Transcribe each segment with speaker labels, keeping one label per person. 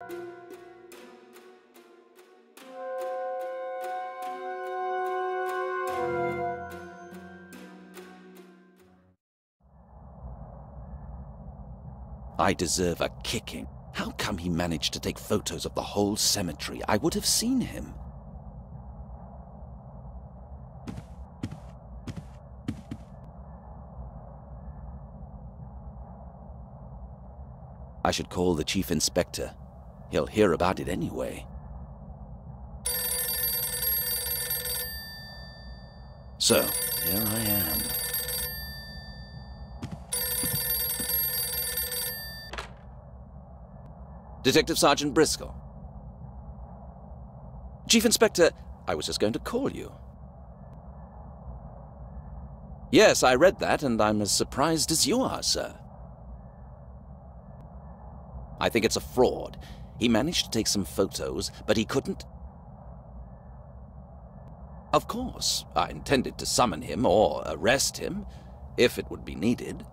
Speaker 1: I deserve a kicking. How come he managed to take photos of the whole cemetery? I would have seen him. I should call the chief inspector. He'll hear about it anyway. So, here I am. Detective Sergeant Bristol. Chief Inspector, I was just going to call you. Yes, I read that, and I'm as surprised as you are, sir. I think it's a fraud. He managed to take some photos, but he couldn't... Of course, I intended to summon him or arrest him, if it would be needed.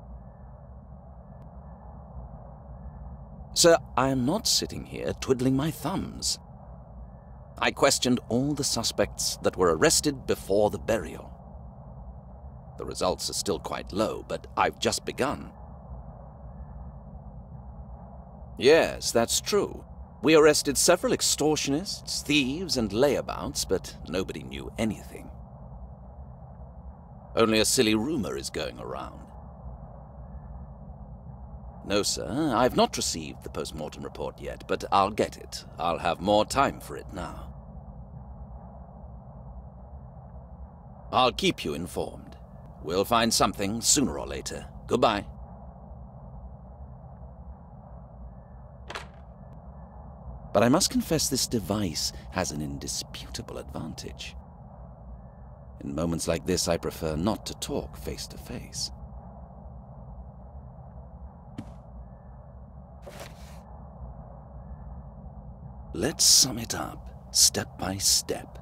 Speaker 1: Sir, I am not sitting here twiddling my thumbs. I questioned all the suspects that were arrested before the burial. The results are still quite low, but I've just begun. Yes, that's true. We arrested several extortionists, thieves, and layabouts, but nobody knew anything. Only a silly rumor is going around. No, sir, I've not received the post-mortem report yet, but I'll get it. I'll have more time for it now. I'll keep you informed. We'll find something sooner or later. Goodbye. But I must confess this device has an indisputable advantage. In moments like this, I prefer not to talk face to face. Let's sum it up, step by step.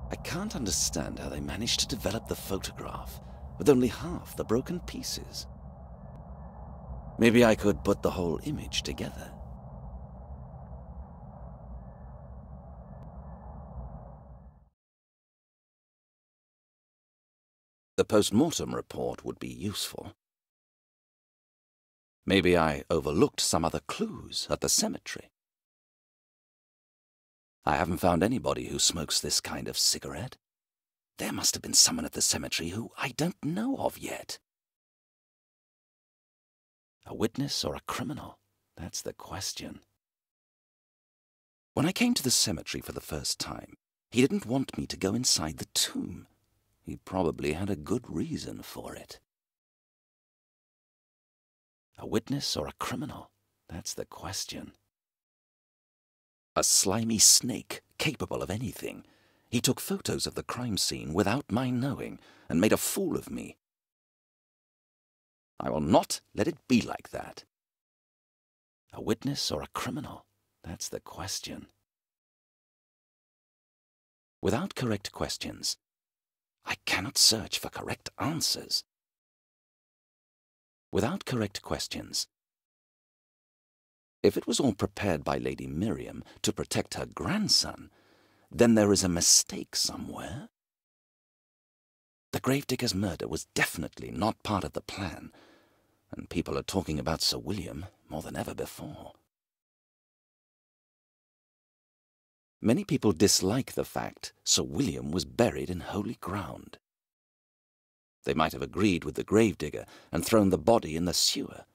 Speaker 1: I can't understand how they managed to develop the photograph with only half the broken pieces. Maybe I could put the whole image together. The post-mortem report would be useful. Maybe I overlooked some other clues at the cemetery. I haven't found anybody who smokes this kind of cigarette. There must have been someone at the cemetery who I don't know of yet. A witness or a criminal? That's the question. When I came to the cemetery for the first time, he didn't want me to go inside the tomb. He probably had a good reason for it. A witness or a criminal? That's the question. A slimy snake, capable of anything. He took photos of the crime scene without my knowing and made a fool of me. I will not let it be like that. A witness or a criminal? That's the question. Without correct questions, I cannot search for correct answers. Without correct questions, if it was all prepared by Lady Miriam to protect her grandson, then there is a mistake somewhere. The gravedigger's murder was definitely not part of the plan, and people are talking about Sir William more than ever before. Many people dislike the fact Sir William was buried in holy ground. They might have agreed with the gravedigger and thrown the body in the sewer.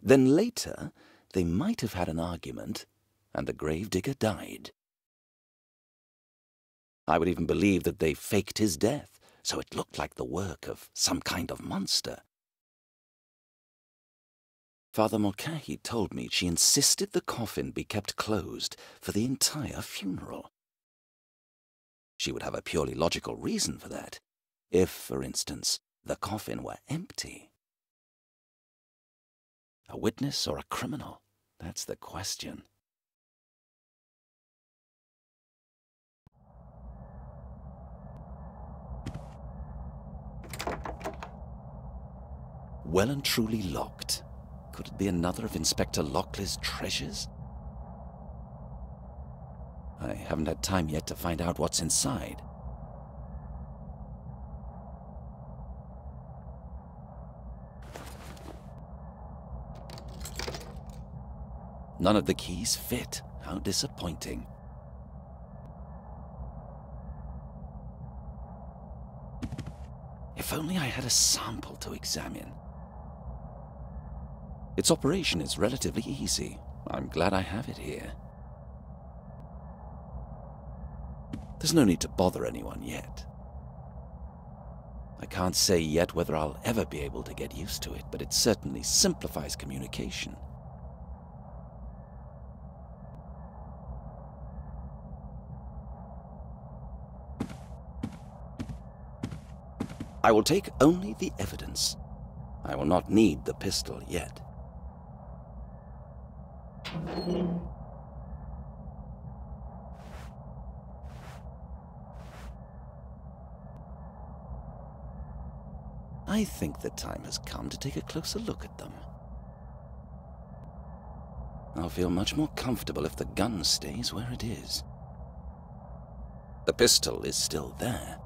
Speaker 1: Then later, they might have had an argument, and the gravedigger died. I would even believe that they faked his death, so it looked like the work of some kind of monster. Father Mulcahy told me she insisted the coffin be kept closed for the entire funeral. She would have a purely logical reason for that, if, for instance, the coffin were empty. A witness or a criminal? That's the question. well and truly locked. Could it be another of Inspector Lockley's treasures? I haven't had time yet to find out what's inside. None of the keys fit. How disappointing. If only I had a sample to examine. Its operation is relatively easy. I'm glad I have it here. There's no need to bother anyone yet. I can't say yet whether I'll ever be able to get used to it, but it certainly simplifies communication. I will take only the evidence. I will not need the pistol yet. I think the time has come to take a closer look at them. I'll feel much more comfortable if the gun stays where it is. The pistol is still there.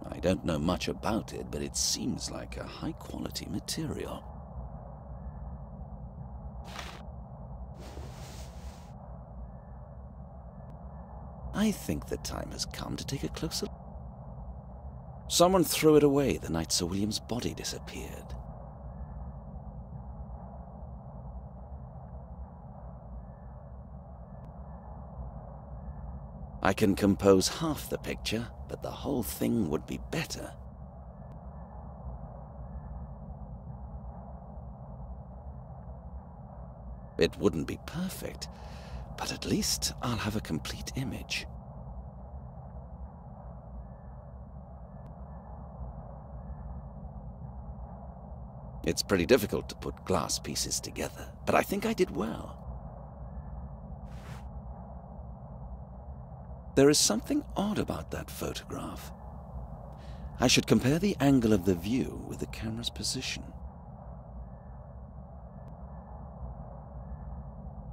Speaker 1: I don't know much about it, but it seems like a high-quality material. I think the time has come to take a closer look. Someone threw it away the night Sir William's body disappeared. I can compose half the picture, but the whole thing would be better. It wouldn't be perfect, but at least I'll have a complete image. It's pretty difficult to put glass pieces together, but I think I did well. There is something odd about that photograph. I should compare the angle of the view with the camera's position.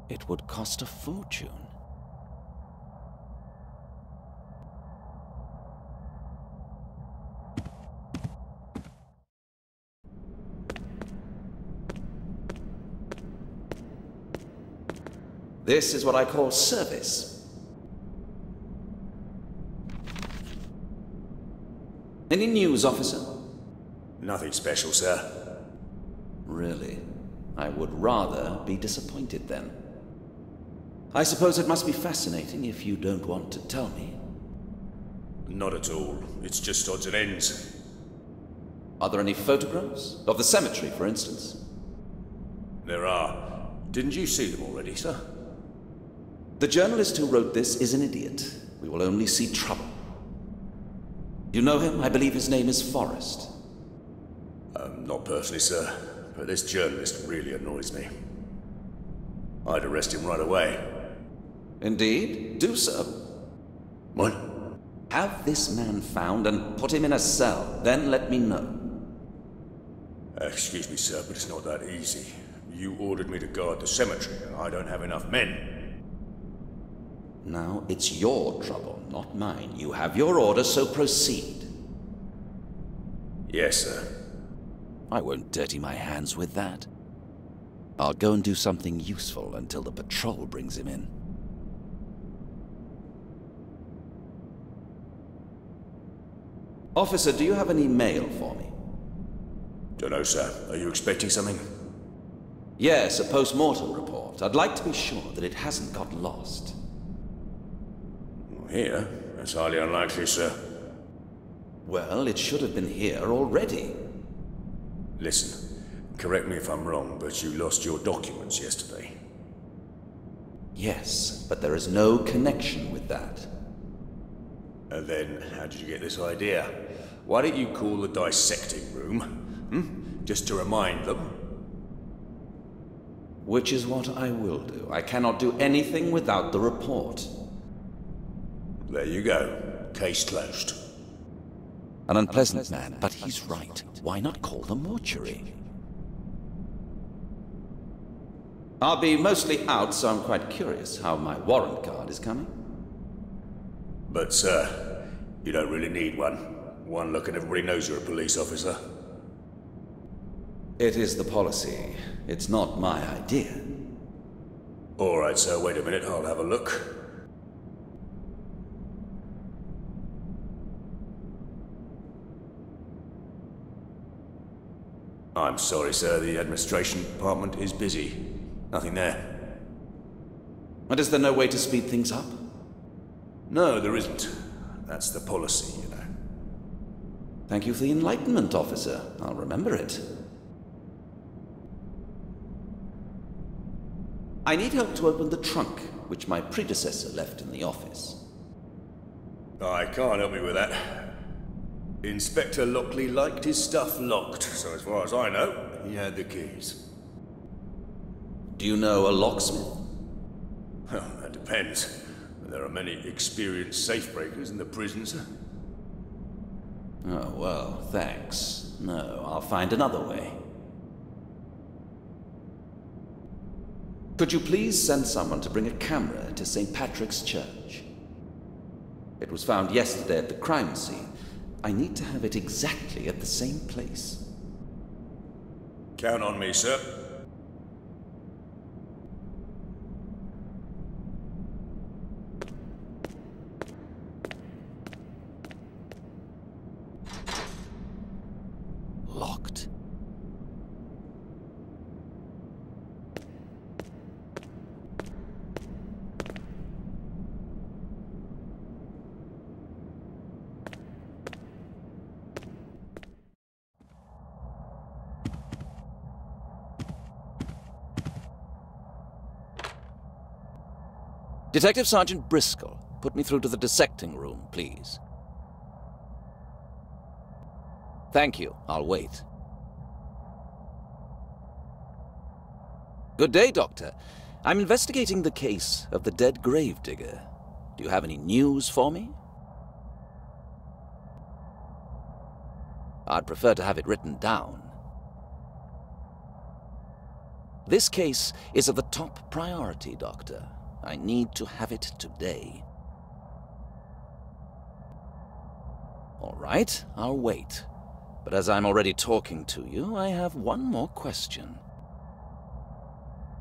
Speaker 1: It would cost a fortune. This is what I call service. Any news, officer?
Speaker 2: Nothing special, sir.
Speaker 1: Really? I would rather be disappointed then. I suppose it must be fascinating if you don't want to tell me.
Speaker 2: Not at all. It's just odds and ends.
Speaker 1: Are there any photographs? Of the cemetery, for instance?
Speaker 2: There are. Didn't you see them already, sir?
Speaker 1: The journalist who wrote this is an idiot. We will only see trouble. You know him? I believe his name is Forrest.
Speaker 2: Not personally, sir, but this journalist really annoys me. I'd arrest him right away.
Speaker 1: Indeed? Do so.
Speaker 2: What?
Speaker 1: Have this man found and put him in a cell, then let me know.
Speaker 2: Excuse me, sir, but it's not that easy. You ordered me to guard the cemetery, and I don't have enough men.
Speaker 1: Now, it's your trouble, not mine. You have your order, so proceed.
Speaker 2: Yes, sir.
Speaker 1: I won't dirty my hands with that. I'll go and do something useful until the patrol brings him in. Officer, do you have any mail for me?
Speaker 2: Dunno, sir. Are you expecting something?
Speaker 1: Yes, a post-mortem report. I'd like to be sure that it hasn't got lost.
Speaker 2: Here? That's highly unlikely, sir.
Speaker 1: Well, it should have been here already.
Speaker 2: Listen, correct me if I'm wrong, but you lost your documents yesterday.
Speaker 1: Yes, but there is no connection with that.
Speaker 2: And then, how did you get this idea? Why don't you call the dissecting room? just to remind them.
Speaker 1: Which is what I will do. I cannot do anything without the report.
Speaker 2: There you go. Case closed.
Speaker 1: An unpleasant man, but he's right. Why not call the mortuary? I'll be mostly out, so I'm quite curious how my warrant card is coming.
Speaker 2: But, sir, you don't really need one. One look and everybody knows you're a police officer.
Speaker 1: It is the policy. It's not my idea.
Speaker 2: All right, sir, wait a minute. I'll have a look. I'm sorry, sir. The administration department is busy. Nothing there.
Speaker 1: But is there no way to speed things up?
Speaker 2: No, there isn't. That's the policy, you know.
Speaker 1: Thank you for the enlightenment, officer. I'll remember it. I need help to open the trunk, which my predecessor left in the office.
Speaker 2: I can't help you with that. Inspector Lockley liked his stuff locked, so as far as I know, he had the keys.
Speaker 1: Do you know a locksmith?
Speaker 2: Well, that depends. There are many experienced safebreakers in the prison, sir.
Speaker 1: Oh, well, thanks. No, I'll find another way. Could you please send someone to bring a camera to St. Patrick's Church? It was found yesterday at the crime scene. I need to have it exactly at the same place.
Speaker 2: Count on me, sir.
Speaker 1: Locked. Detective Sergeant Bristol, put me through to the dissecting room, please. Thank you. I'll wait. Good day, Doctor. I'm investigating the case of the dead gravedigger. Do you have any news for me? I'd prefer to have it written down. This case is of the top priority, Doctor. I need to have it today. All right, I'll wait. But as I'm already talking to you, I have one more question.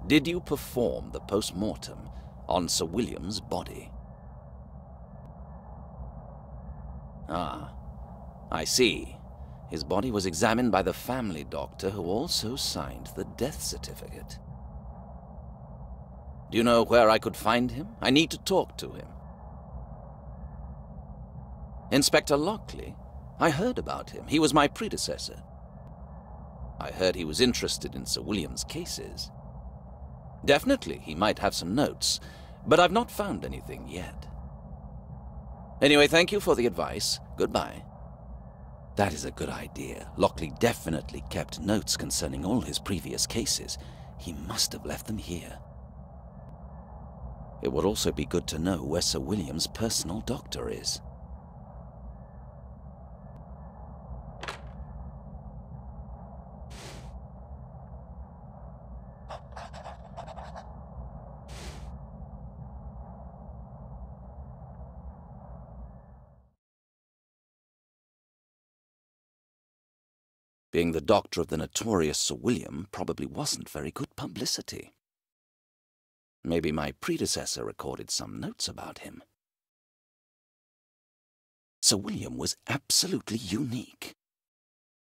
Speaker 1: Did you perform the post-mortem on Sir William's body? Ah, I see. His body was examined by the family doctor who also signed the death certificate. Do you know where I could find him? I need to talk to him. Inspector Lockley? I heard about him. He was my predecessor. I heard he was interested in Sir William's cases. Definitely, he might have some notes, but I've not found anything yet. Anyway, thank you for the advice. Goodbye. That is a good idea. Lockley definitely kept notes concerning all his previous cases. He must have left them here. It would also be good to know where Sir William's personal doctor is. Being the doctor of the notorious Sir William probably wasn't very good publicity. Maybe my predecessor recorded some notes about him. Sir William was absolutely unique.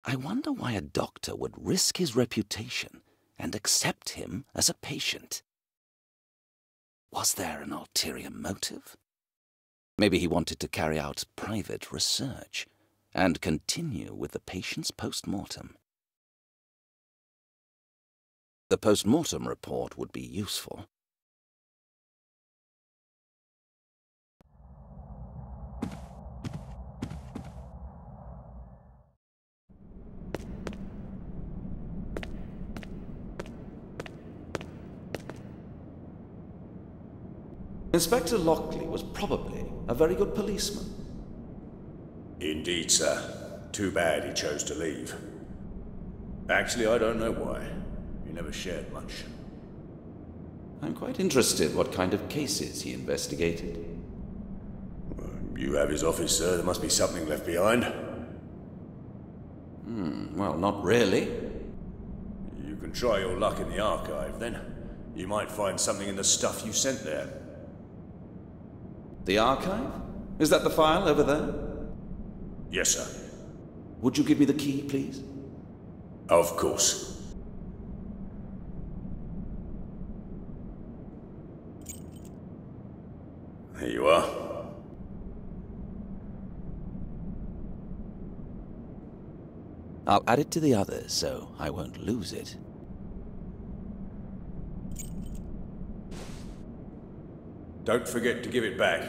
Speaker 1: I wonder why a doctor would risk his reputation and accept him as a patient. Was there an ulterior motive? Maybe he wanted to carry out private research and continue with the patient's post-mortem. The post-mortem report would be useful. Inspector Lockley was probably a very good policeman.
Speaker 2: Indeed, sir. Too bad he chose to leave. Actually, I don't know why. He never shared much.
Speaker 1: I'm quite interested what kind of cases he investigated.
Speaker 2: You have his office, sir. There must be something left behind.
Speaker 1: Well, not really.
Speaker 2: You can try your luck in the archive, then. You might find something in the stuff you sent there.
Speaker 1: The archive? Is that the file over there?
Speaker 2: Yes, sir.
Speaker 1: Would you give me the key, please?
Speaker 2: Of course. Here you are.
Speaker 1: I'll add it to the others, so I won't lose it.
Speaker 2: Don't forget to give it back.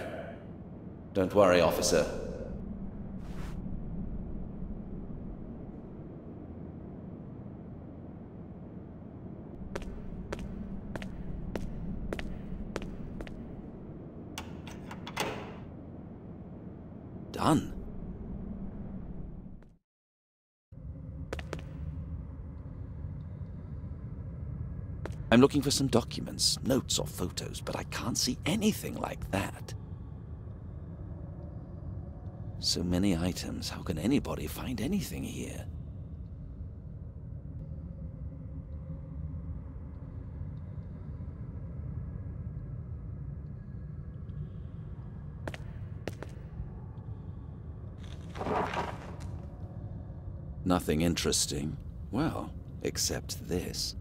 Speaker 1: Don't worry, officer. Done. I'm looking for some documents, notes or photos, but I can't see anything like that. So many items, how can anybody find anything here? Nothing interesting. Well, except this.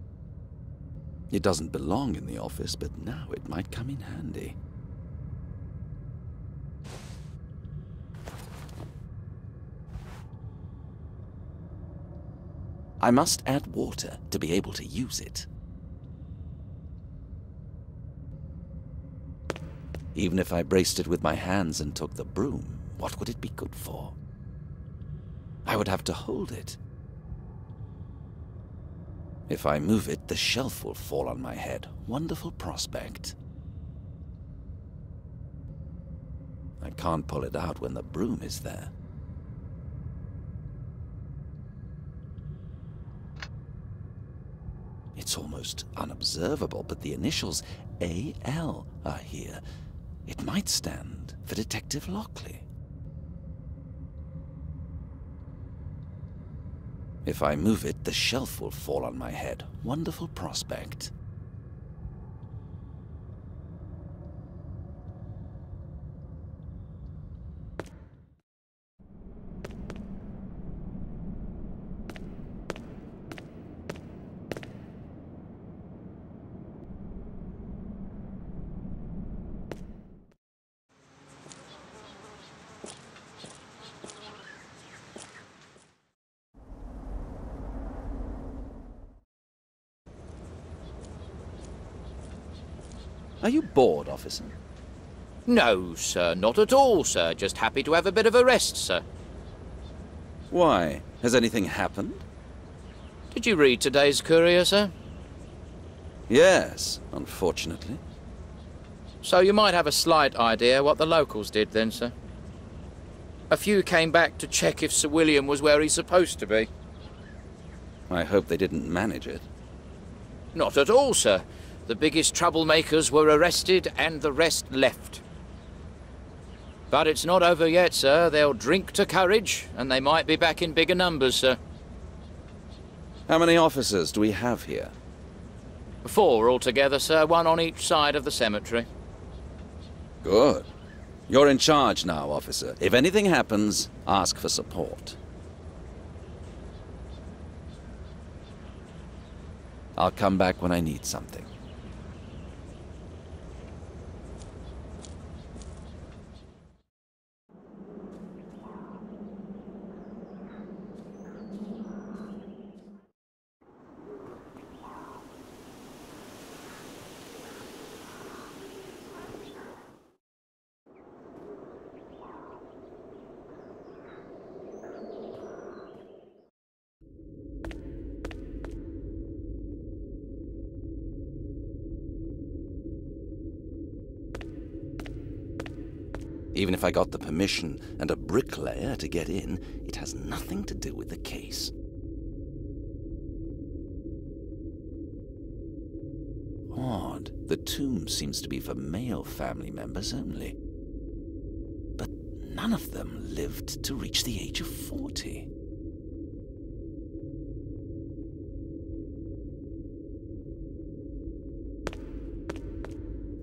Speaker 1: It doesn't belong in the office, but now it might come in handy. I must add water to be able to use it. Even if I braced it with my hands and took the broom, what would it be good for? I would have to hold it. If I move it, the shelf will fall on my head. Wonderful prospect. I can't pull it out when the broom is there. It's almost unobservable, but the initials A.L. are here. It might stand for Detective Lockley. If I move it, the shelf will fall on my head. Wonderful prospect. Are you bored, officer?
Speaker 3: No, sir, not at all, sir. Just happy to have a bit of a rest, sir.
Speaker 1: Why? Has anything happened?
Speaker 3: Did you read today's courier, sir?
Speaker 1: Yes, unfortunately.
Speaker 3: So you might have a slight idea what the locals did then, sir. A few came back to check if Sir William was where he's supposed to be.
Speaker 1: I hope they didn't manage it.
Speaker 3: Not at all, sir. The biggest troublemakers were arrested and the rest left. But it's not over yet, sir. They'll drink to courage, and they might be back in bigger numbers, sir.
Speaker 1: How many officers do we have here?
Speaker 3: 4 altogether, sir. 1 on each side of the cemetery.
Speaker 1: Good. You're in charge now, officer. If anything happens, ask for support. I'll come back when I need something. Even if I got the permission and a bricklayer to get in, it has nothing to do with the case. Odd. The tomb seems to be for male family members only. But none of them lived to reach the age of 40.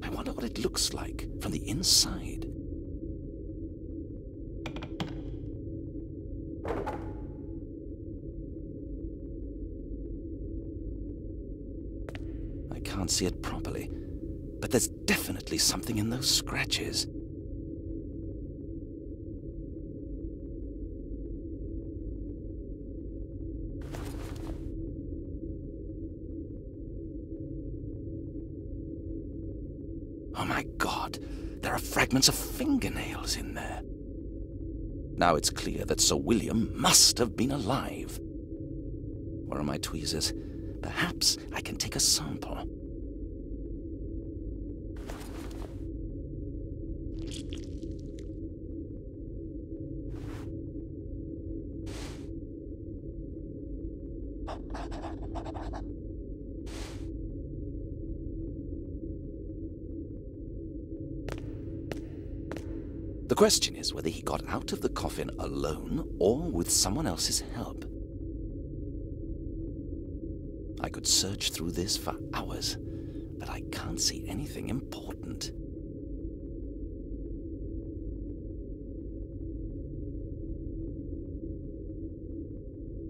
Speaker 1: I wonder what it looks like from the inside. I can't see it properly, but there's definitely something in those scratches. Oh my God, there are fragments of fingernails in there. Now it's clear that Sir William must have been alive. Where are my tweezers? Perhaps I can take a sample. The question is whether he got out of the coffin alone or with someone else's help. I could search through this for hours, but I can't see anything important.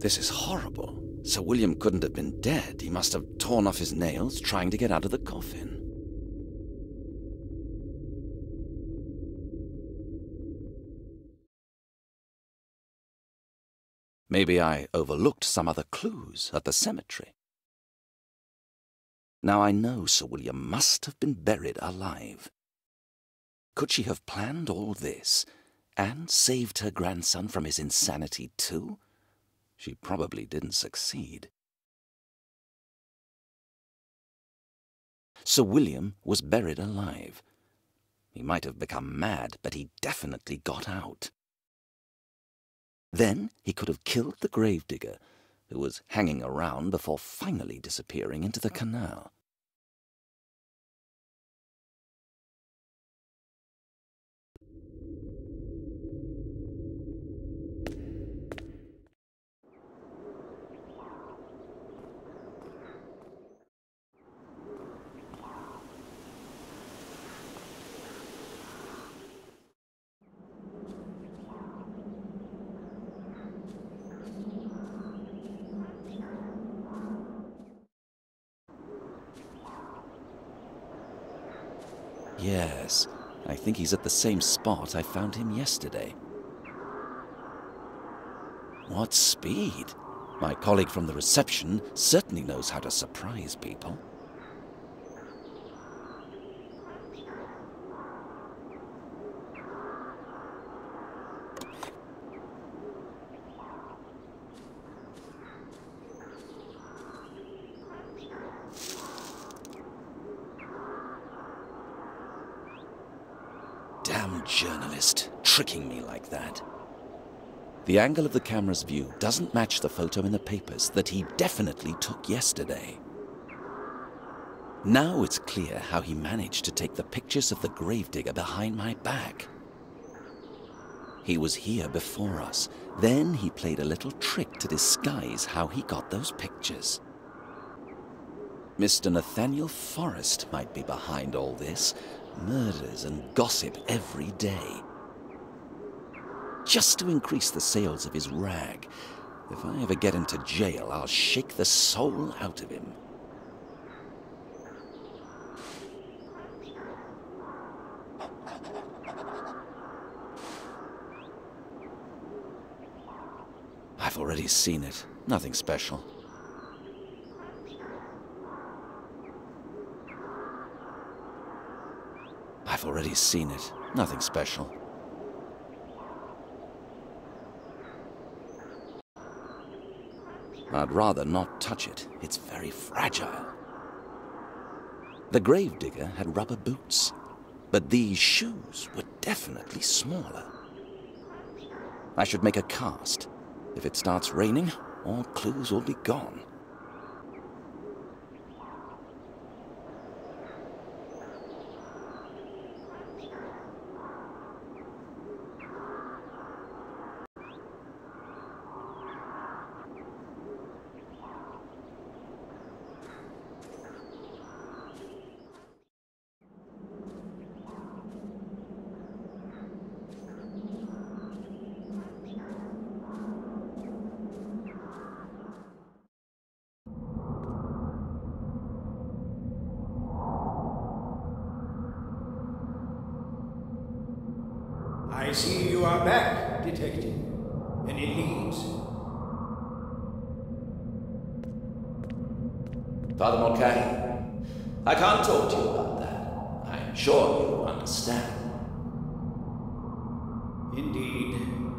Speaker 1: This is horrible. Sir William couldn't have been dead. He must have torn off his nails trying to get out of the coffin. Maybe I overlooked some other clues at the cemetery. Now I know Sir William must have been buried alive. Could she have planned all this and saved her grandson from his insanity too? She probably didn't succeed. Sir William was buried alive. He might have become mad, but he definitely got out. Then he could have killed the gravedigger, who was hanging around before finally disappearing into the canal. Yes, I think he's at the same spot I found him yesterday. What speed! My colleague from the reception certainly knows how to surprise people. Damn journalist, tricking me like that. The angle of the camera's view doesn't match the photo in the papers that he definitely took yesterday. Now it's clear how he managed to take the pictures of the gravedigger behind my back. He was here before us. Then he played a little trick to disguise how he got those pictures. Mr. Nathaniel Forrest might be behind all this. Murders and gossip every day. Just to increase the sales of his rag. If I ever get into jail, I'll shake the soul out of him. I've already seen it. Nothing special. I've already seen it. Nothing special. I'd rather not touch it. It's very fragile. The gravedigger had rubber boots. But these shoes were definitely smaller. I should make a cast. If it starts raining, all clues will be gone.
Speaker 4: I see you are back, Detective. Any leads?
Speaker 1: Father Mulcahy, I can't talk to you about that. I'm sure you understand.
Speaker 4: Indeed.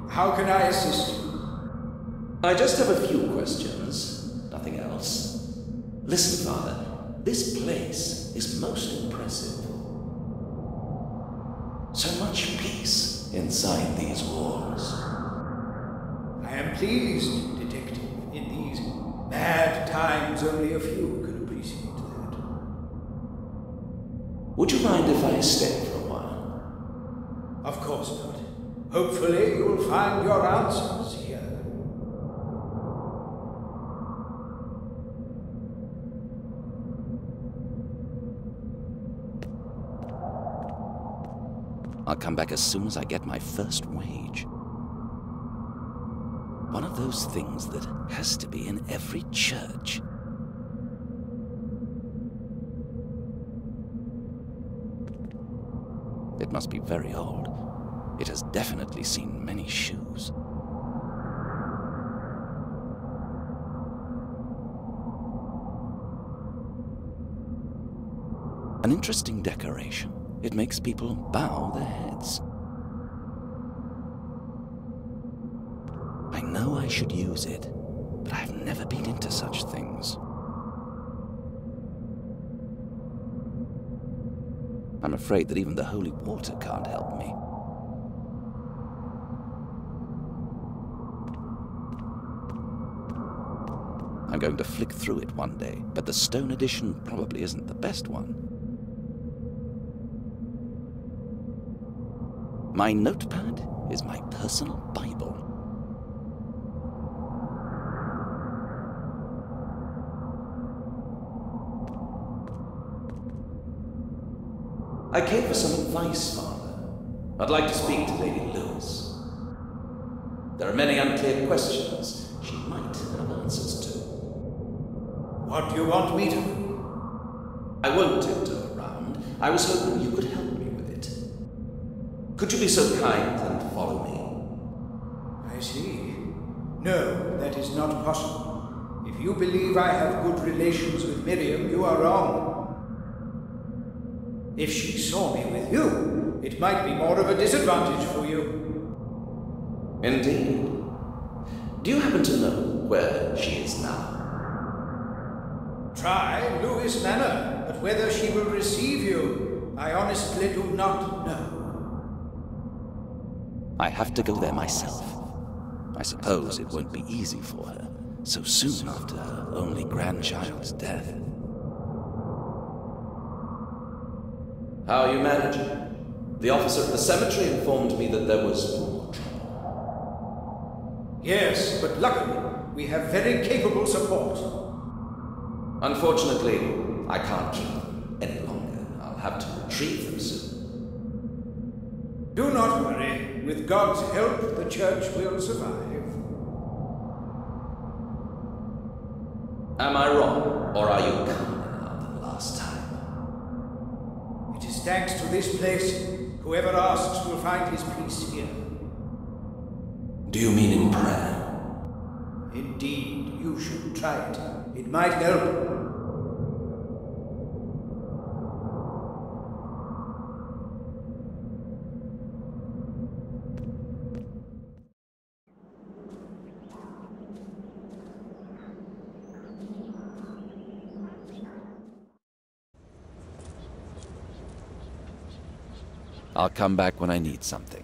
Speaker 4: How can I assist you?
Speaker 1: I just have a few questions, nothing else. Listen, Father, this place is most impressive. So much peace inside these walls.
Speaker 4: I am pleased, Detective. In these mad times, only a few can appreciate that.
Speaker 1: Would you mind if I stay for a while?
Speaker 4: Of course not. Hopefully you will find your answers here.
Speaker 1: I'll come back as soon as I get my first wage. One of those things that has to be in every church. It must be very old. It has definitely seen many shoes. An interesting decoration. It makes people bow their heads. I know I should use it, but I've never been into such things. I'm afraid that even the holy water can't help me. I'm going to flick through it one day, but the stone edition probably isn't the best one. My notepad is my personal Bible. I came for some advice, Father. I'd like to speak to Lady Lewis. There are many unclear questions she might have answers to.
Speaker 4: What do you want me to do?
Speaker 1: I won't tiptoe around. I was hoping you could help me with it. Could you be so kind and follow me?
Speaker 4: I see. No, that is not possible. If you believe I have good relations with Miriam, you are wrong. If she saw me with you, it might be more of a disadvantage for you.
Speaker 1: Indeed. Do you happen to know where she is now?
Speaker 4: Try Lewis Manor, but whether she will receive you, I honestly do not know.
Speaker 1: I have to go there myself. I suppose it won't be easy for her, so soon after her only grandchild's death. How are you managing? The officer at the cemetery informed me that there was more trouble.
Speaker 4: Yes, but luckily, we have very capable support.
Speaker 1: Unfortunately, I can't keep them any longer. I'll have to retrieve them soon.
Speaker 4: Do not worry. With God's help, the church will survive.
Speaker 1: Am I wrong, or are you kinder now than last time?
Speaker 4: It is thanks to this place. Whoever asks will find his peace here.
Speaker 1: Do you mean in prayer?
Speaker 4: Indeed, you should try it. It might help.
Speaker 1: I'll come back when I need something.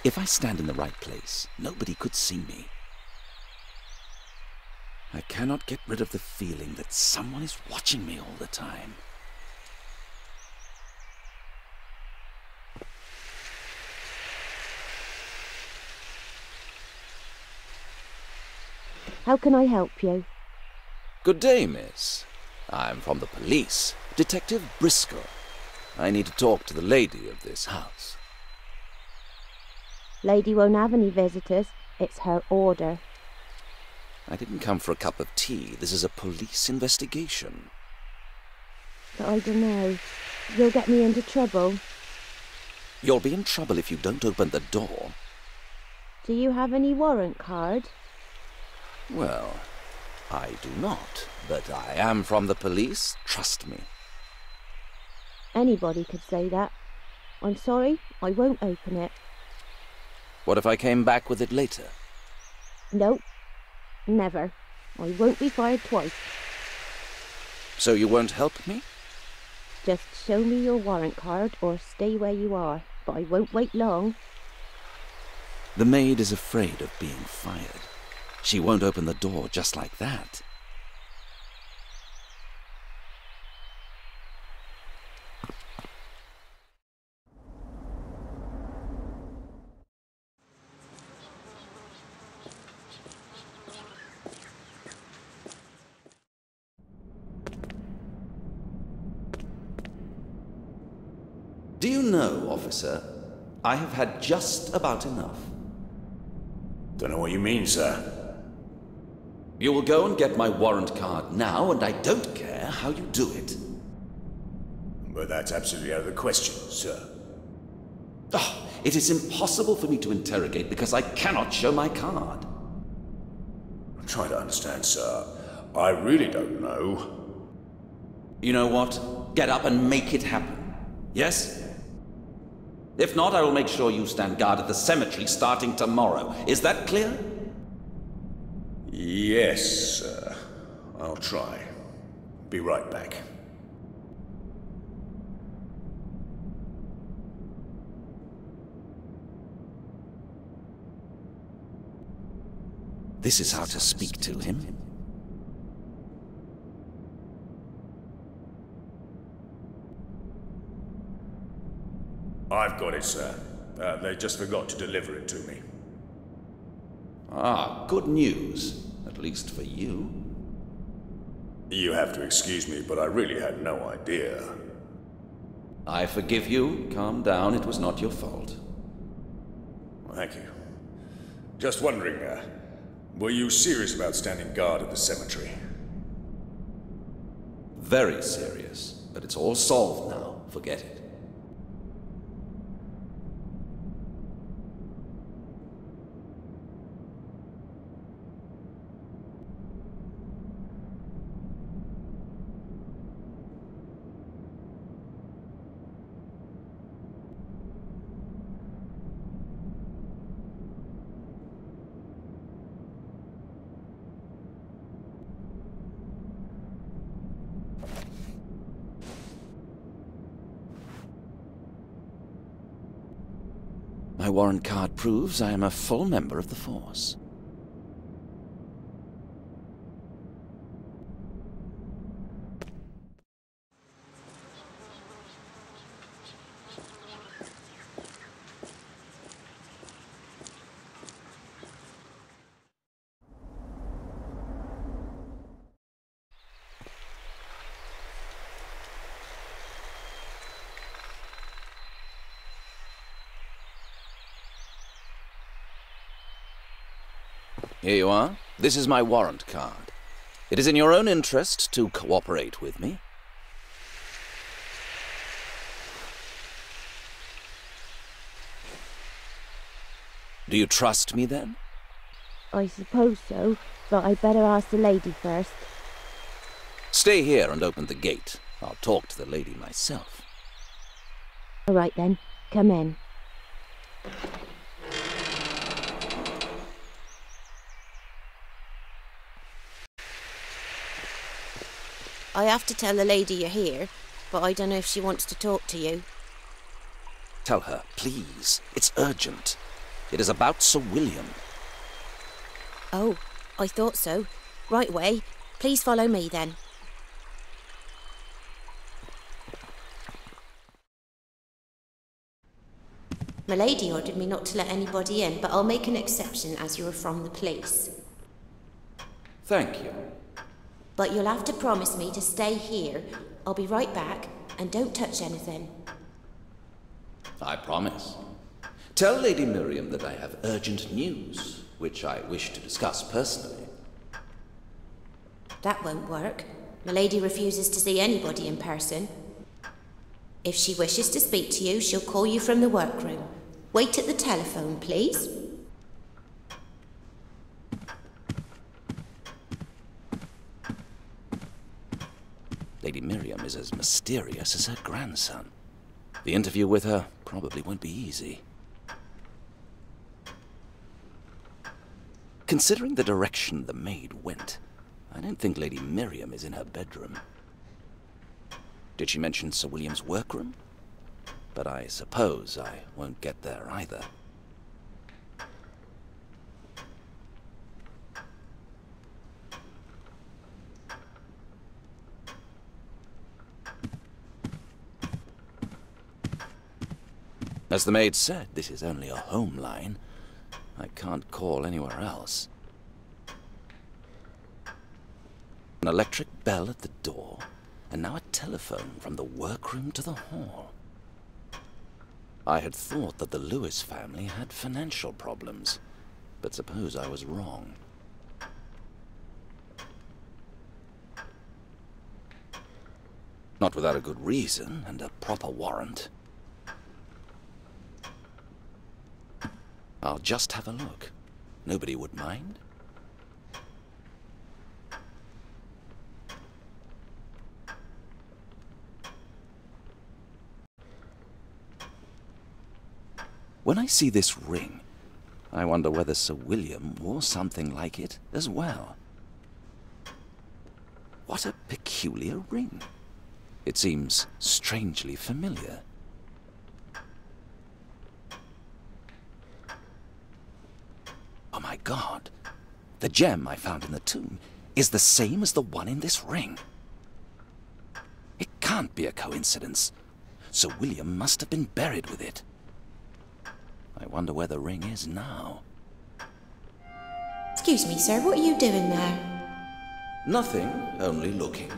Speaker 1: If I stand in the right place, nobody could see me. I cannot get rid of the feeling that someone is watching me all the time.
Speaker 5: How can I help you?
Speaker 1: Good day, miss. I'm from the police, Detective Bristol. I need to talk to the lady of this house.
Speaker 5: Lady won't have any visitors. It's her order.
Speaker 1: I didn't come for a cup of tea. This is a police investigation.
Speaker 5: But I don't know. You'll get me into trouble.
Speaker 1: You'll be in trouble if you don't open the door.
Speaker 5: Do you have any warrant card?
Speaker 1: Well, I do not, but I am from the police. Trust me.
Speaker 5: Anybody could say that. I'm sorry, I won't open it.
Speaker 1: What if I came back with it later?
Speaker 5: No, never. I won't be fired twice.
Speaker 1: So you won't help me?
Speaker 5: Just show me your warrant card or stay where you are, but I won't wait long.
Speaker 1: The maid is afraid of being fired. She won't open the door just like that. Do you know, officer, I have had just about enough.
Speaker 2: Don't know what you mean, sir.
Speaker 1: You will go and get my warrant card now, and I don't care how you do it.
Speaker 2: But that's absolutely out of the question, sir.
Speaker 1: Oh, it is impossible for me to interrogate because I cannot show my card.
Speaker 2: I'm trying to understand, sir. I really don't know.
Speaker 1: You know what? Get up and make it happen. Yes? If not, I will make sure you stand guard at the cemetery starting tomorrow. Is that clear?
Speaker 2: Yes, sir. I'll try. Be right back.
Speaker 1: This is how to speak to him.
Speaker 2: I've got it, sir. They just forgot to deliver it to me.
Speaker 1: Ah, good news. At least for you.
Speaker 2: You have to excuse me, but I really had no idea.
Speaker 1: I forgive you. Calm down. It was not your fault.
Speaker 2: Well, thank you. Just wondering, were you serious about standing guard at the cemetery?
Speaker 1: Very serious. But it's all solved now. Forget it. My warrant card proves I am a full member of the force. Here you are. This is my warrant card. It is in your own interest to cooperate with me. Do you trust me then?
Speaker 5: I suppose so, but I'd better ask the lady first.
Speaker 1: Stay here and open the gate. I'll talk to the lady myself.
Speaker 5: All right then, come in.
Speaker 6: I have to tell the lady you're here, but I don't know if she wants to talk to you.
Speaker 1: Tell her, please. It's urgent. It is about Sir William.
Speaker 6: Oh, I thought so. Right away. Please follow me then. My lady ordered me not to let anybody in, but I'll make an exception as you are from the police.
Speaker 1: Thank you.
Speaker 6: But you'll have to promise me to stay here. I'll be right back, and don't touch anything.
Speaker 1: I promise. Tell Lady Miriam that I have urgent news, which I wish to discuss personally.
Speaker 6: That won't work. My lady refuses to see anybody in person. If she wishes to speak to you, she'll call you from the workroom. Wait at the telephone, please.
Speaker 1: Lady Miriam is as mysterious as her grandson. The interview with her probably won't be easy. Considering the direction the maid went, I don't think Lady Miriam is in her bedroom. Did she mention Sir William's workroom? But I suppose I won't get there either. As the maid said, this is only a home line. I can't call anywhere else. An electric bell at the door, and now a telephone from the workroom to the hall. I had thought that the Lewis family had financial problems, but suppose I was wrong. Not without a good reason and a proper warrant. I'll just have a look. Nobody would mind. When I see this ring, I wonder whether Sir William wore something like it as well. What a peculiar ring. It seems strangely familiar. Oh my God! The gem I found in the tomb is the same as the one in this ring. It can't be a coincidence. Sir William must have been buried with it. I wonder where the ring is now.
Speaker 6: Excuse me, sir, what are you doing there?
Speaker 1: Nothing, only looking.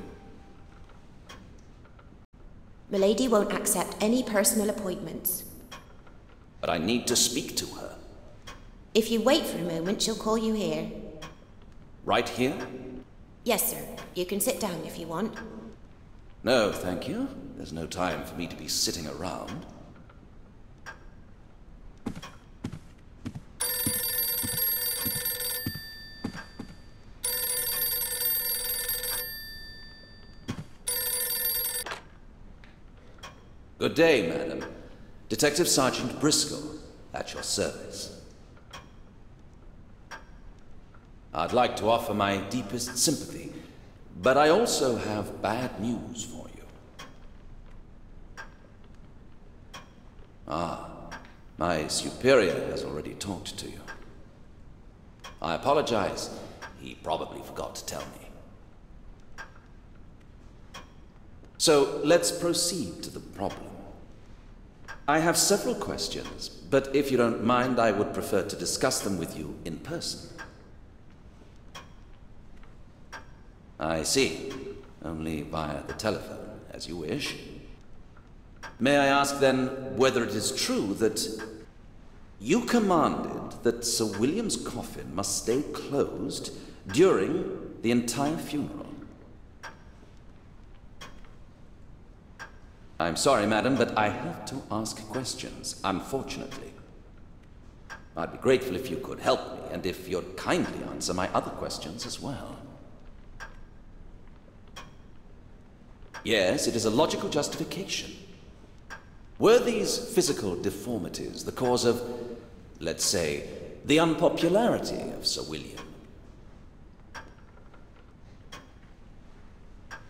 Speaker 6: Milady won't accept any personal appointments.
Speaker 1: But I need to speak to her.
Speaker 6: If you wait for a moment, she'll call you here.
Speaker 1: Right here?
Speaker 6: Yes, sir. You can sit down if you want.
Speaker 1: No, thank you. There's no time for me to be sitting around. Good day, madam. Detective Sergeant Bristol, at your service. I'd like to offer my deepest sympathy, but I also have bad news for you. Ah, my superior has already talked to you. I apologize. He probably forgot to tell me. So let's proceed to the problem. I have several questions, but if you don't mind, I would prefer to discuss them with you in person. I see. Only via the telephone, as you wish. May I ask then whether it is true that you commanded that Sir William's coffin must stay closed during the entire funeral? I'm sorry, madam, but I have to ask questions, unfortunately. I'd be grateful if you could help me, and if you'd kindly answer my other questions as well. Yes, it is a logical justification. Were these physical deformities the cause of, let's say, the unpopularity of Sir William?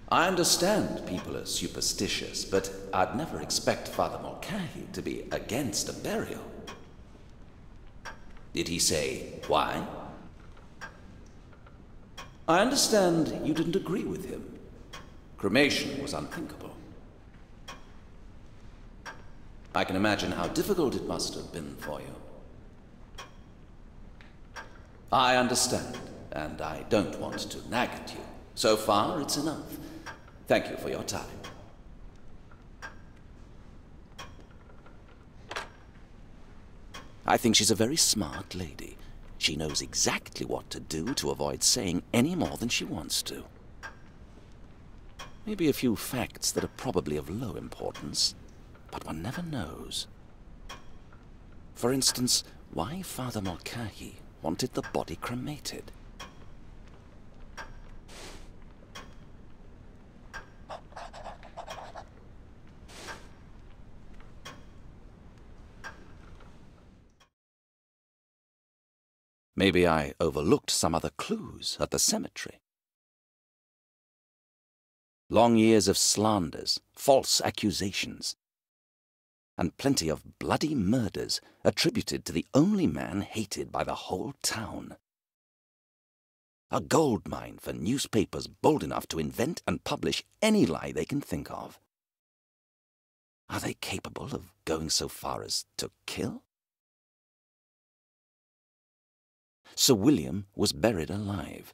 Speaker 1: I understand people are superstitious, but I'd never expect Father Mulcahy to be against a burial. Did he say why? I understand you didn't agree with him. Cremation was unthinkable. I can imagine how difficult it must have been for you. I understand, and I don't want to nag at you. So far, it's enough. Thank you for your time. I think she's a very smart lady. She knows exactly what to do to avoid saying any more than she wants to. Maybe a few facts that are probably of low importance, but one never knows. For instance, why Father Mulcahy wanted the body cremated. Maybe I overlooked some other clues at the cemetery. Long years of slanders, false accusations, and plenty of bloody murders attributed to the only man hated by the whole town. A gold mine for newspapers bold enough to invent and publish any lie they can think of. Are they capable of going so far as to kill? Sir William was buried alive.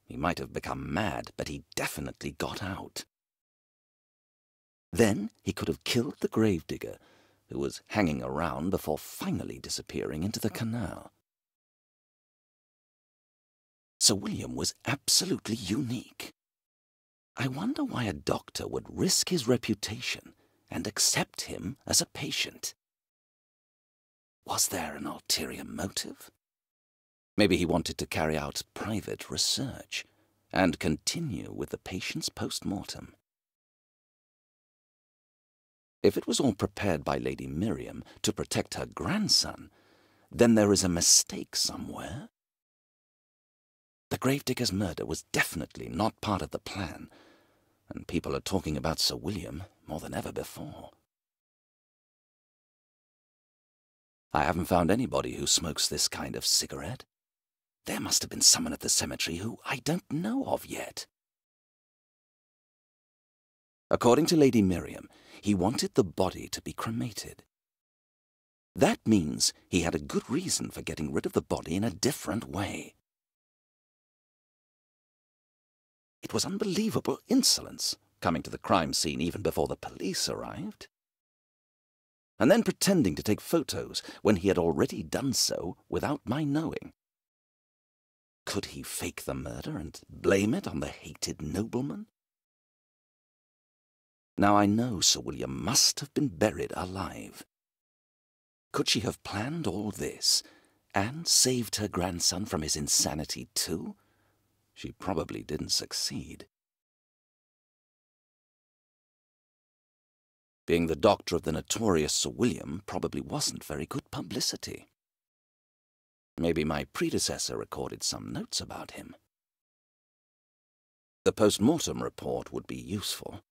Speaker 1: He might have become mad, but he definitely got out. Then he could have killed the gravedigger, who was hanging around before finally disappearing into the canal. Sir William was absolutely unique. I wonder why a doctor would risk his reputation and accept him as a patient. Was there an ulterior motive? Maybe he wanted to carry out private research and continue with the patient's post-mortem. If it was all prepared by Lady Miriam to protect her grandson, then there is a mistake somewhere. The gravedigger's murder was definitely not part of the plan, and people are talking about Sir William more than ever before. I haven't found anybody who smokes this kind of cigarette. There must have been someone at the cemetery who I don't know of yet. According to Lady Miriam, he wanted the body to be cremated. That means he had a good reason for getting rid of the body in a different way. It was unbelievable insolence, coming to the crime scene even before the police arrived. And then pretending to take photos when he had already done so without my knowing. Could he fake the murder and blame it on the hated nobleman? Now I know Sir William must have been buried alive. Could she have planned all this and saved her grandson from his insanity too? She probably didn't succeed. Being the doctor of the notorious Sir William probably wasn't very good publicity. Maybe my predecessor recorded some notes about him. The post-mortem report would be useful.